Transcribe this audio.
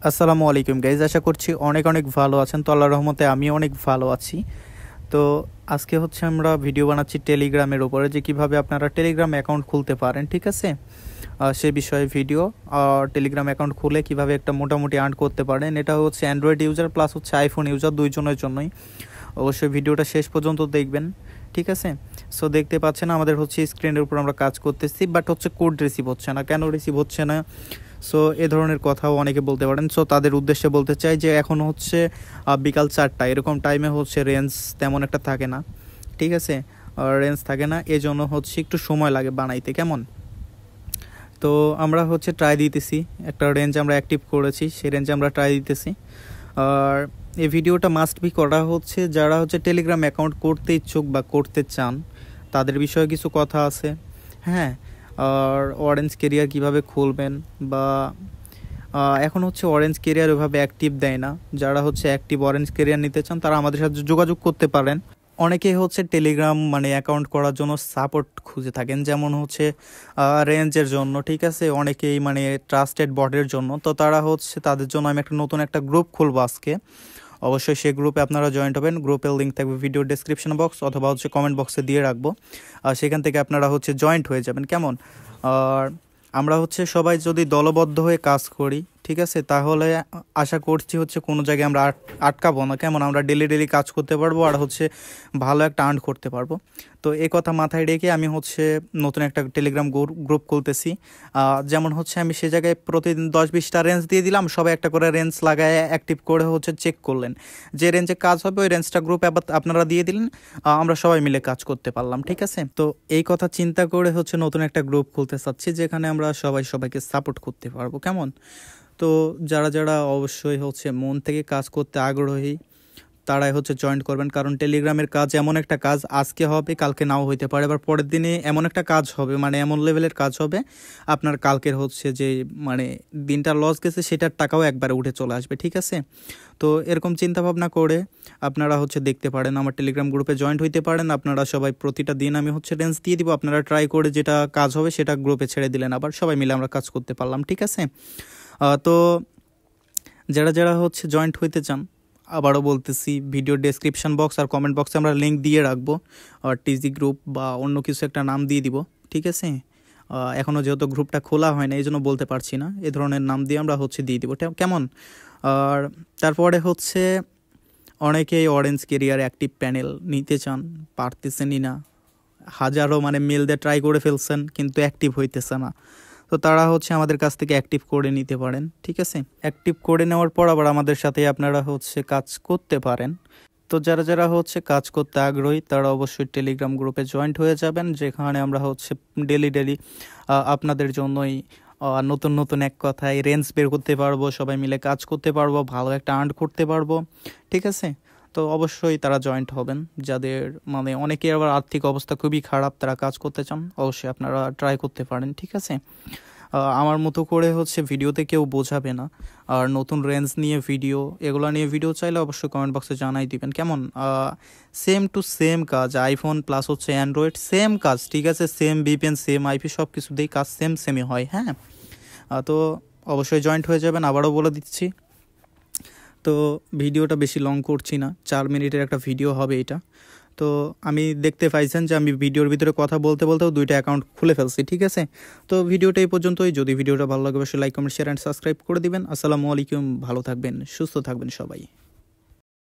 আসসালামু আলাইকুম গাইজ, আশা করছি অনেক অনেক ভালো আছেন। তো আল্লাহর রহমতে আমি অনেক ভালো আছি। তো আজকে আমরা ভিডিও বানাচ্ছি টেলিগ্রামের উপরে, যে কিভাবে আপনারা টেলিগ্রাম অ্যাকাউন্ট খুলতে পারেন। ঠিক আছে, সে বিষয়ে ভিডিও। টেলিগ্রাম অ্যাকাউন্ট খুলে কিভাবে একটা মোটামুটি আর্ন করতে পারেন, এটা Android user plus iPhone user দুইজনের জন্যই। অবশ্যই ভিডিওটা শেষ পর্যন্ত দেখবেন। ঠিক আছে, সো দেখতে পাচ্ছেন আমাদের স্ক্রিনের উপর আমরা কাজ করতেছি, বাট কোড রিসিভ হচ্ছে না। কেন রিসিভ হচ্ছে না? সো এ ধরনের কথাও অনেকে বলতে পারেন। সো তাদের উদ্দেশ্যে বলতে চাই যে এখন বিকাল 4টা, এরকম টাইমে রেঞ্জ তেমন একটা থাকে না। ঠিক আছে, রেঞ্জ থাকে না, এজন্য একটু সময় লাগে বানাইতে। কেমন? তো আমরা ট্রাই দিতেছি, একটা রেঞ্জ আমরা অ্যাক্টিভ করেছি, সেই রেঞ্জে আমরা ট্রাই দিতেছি। আর এই ভিডিওটা মাস্ট বি করা যারা টেলিগ্রাম অ্যাকাউন্ট করতে ইচ্ছুক বা করতে চান, তাদের বিষয়ে কিছু কথা আছে। হ্যাঁ, আর অরেঞ্জ কেরিয়ার কিভাবে খুলবেন, বা এখন অরেঞ্জ কেরিয়ার ওইভাবে অ্যাক্টিভ দেয় না। যারা অ্যাক্টিভ অরেঞ্জ কেরিয়ার নিতে চান তারা আমাদের সাথে যোগাযোগ করতে পারেন। অনেকেই টেলিগ্রাম অ্যাকাউন্ট করার জন্য সাপোর্ট খুঁজে থাকেন, যেমন রেঞ্জের জন্য। ঠিক আছে, অনেকেই ট্রাস্টেড বটের জন্য। তো তারা তাদের জন্য আমি নতুন একটা গ্রুপ খুলবো আজকে। অবশ্যই সেই গ্রুপে আপনারা জয়েন্ট হবেন। গ্রুপের লিঙ্ক থাকবে ভিডিও ডেসক্রিপশন বক্স অথবা কমেন্ট বক্সে দিয়ে রাখবো। আর সেখান থেকে আপনারা জয়েন্ট হয়ে যাবেন। কেমন? আর আমরা সবাই যদি দলবদ্ধ হয়ে কাজ করি, ঠিক আছে, তাহলে আশা করছি কোনো জায়গায় আমরা আটকাবো না। কেমন? আমরা ডেলি কাজ করতে পারবো, আর ভালো একটা আর্ন করতে পারবো। তো এই কথা মাথায় রেখে আমি নতুন একটা টেলিগ্রাম গ্রুপ খুলতেছি। যেমন আমি সে জায়গায় প্রতিদিন 10-20টা রেঞ্জ দিয়ে দিলাম, সবাই একটা করে রেঞ্জ লাগায় অ্যাক্টিভ করে চেক করলেন। যে রেঞ্জে কাজ হবে ওই রেঞ্জটা গ্রুপে আপনারা দিয়ে দিলেন, আমরা সবাই মিলে কাজ করতে পারলাম। ঠিক আছে, তো এই কথা চিন্তা করে নতুন একটা গ্রুপ খুলতে চাচ্ছি, যেখানে আমরা সবাইকে সাপোর্ট করতে পারবো। কেমন? তো যারা অবশ্যই মন থেকে কাজ করতে আগ্রহী, তারাই জয়েন করবেন। কারণ টেলিগ্রামের কাজ এমন একটা কাজ, আজকে হবে কালকে নাও হইতে পারে, আবার পরের দিনে এমন একটা কাজ হবে, এমন লেভেলের কাজ হবে, আপনার কালকের যে দিনটা লস গেছে সেটার টাকাও একবারে উঠে চলে আসবে। ঠিক আছে, তো এরকম চিন্তা ভাবনা করে আপনারা দেখতে পারেন, আমার টেলিগ্রাম গ্রুপে জয়েন্ট হইতে পারেন। আপনারা সবাই প্রতিটা দিন আমি রেঞ্জ দিয়ে দিব, আপনারা ট্রাই করে যেটা কাজ হবে সেটা গ্রুপে ছেড়ে দিলেন, আবার সবাই মিলে আমরা কাজ করতে পারলাম। ঠিক আছে, তো যারা জয়েন্ট হইতে চান, আবারও বলতেছি, ভিডিও ডেসক্রিপশন বক্স আর কমেন্ট বক্সে আমরা লিঙ্ক দিয়ে রাখবো, আর টিজি গ্রুপ বা অন্য কিছু একটা নাম দিয়ে দিব। ঠিক আছে, এখনও যেহেতু গ্রুপটা খোলা হয় না এই জন্য বলতে পারছি না, এ ধরনের নাম দিয়ে আমরা দিয়ে দিব। কেমন? আর তারপরে অনেকেই অরেঞ্জ কেরিয়ার অ্যাক্টিভ প্যানেল নিতে চান, পারতেছেনই না। হাজারো মেল দিয়ে ট্রাই করে ফেলছেন, কিন্তু অ্যাক্টিভ হইতেছে না। তো তারা আমাদের কাছ থেকে অ্যাক্টিভ করে নিতে পারেন। ঠিক আছে, অ্যাক্টিভ করে নেওয়ার পর আবার আমাদের সাথে আপনারা কাজ করতে পারেন। তো যারা কাজ করতে আগ্রহী তারা অবশ্যই টেলিগ্রাম গ্রুপে জয়েন্ট হয়ে যাবেন, যেখানে আমরা ডেলি আপনাদের জন্যই নতুন নতুন এক কথায় রেঞ্জ বের করতে পারবো, সবাই মিলে কাজ করতে পারবো, ভালো একটা আর্ন করতে পারবো। ঠিক আছে, তো অবশ্যই তারা জয়েন্ট হবেন। যাদের অনেকের আবার আর্থিক অবস্থা খুবই খারাপ, তারা কাজ করতে চান, অবশ্যই আপনারা ট্রাই করতে পারেন। ঠিক আছে, আমার মতো করে ভিডিওতে কেউ বোঝাবে না। আর নতুন রেঞ্জ নিয়ে ভিডিও, এগুলো নিয়ে ভিডিও চাইলে অবশ্যই কমেন্ট বক্সে জানাই দিবেন। কেমন? সেম টু সেম কাজ, আইফোন প্লাস অ্যান্ড্রয়েড সেম কাজ। ঠিক আছে, সেম ভিপিএন, সেম আইপি, সব কিছুতেই কাজ সেমই হয়। হ্যাঁ, তো অবশ্যই জয়েন্ট হয়ে যাবেন, আবারও বলে দিচ্ছি। তো ভিডিওটা বেশি লং করছি না, 4 মিনিটের একটা ভিডিও হবে এটা। তো আমি দেখতে পাইছেন যে আমি ভিডিওর ভিতরে কথা বলতে বলতেও 2টা অ্যাকাউন্ট খুলে ফেলছি। ঠিক আছে, তো ভিডিওটা এই পর্যন্তই। যদি ভিডিওটা ভালো লাগে অবশ্যই like, comment, share and subscribe করে দিবেন। আসসালামু আলাইকুম, ভালো থাকবেন, সুস্থ থাকবেন সবাই।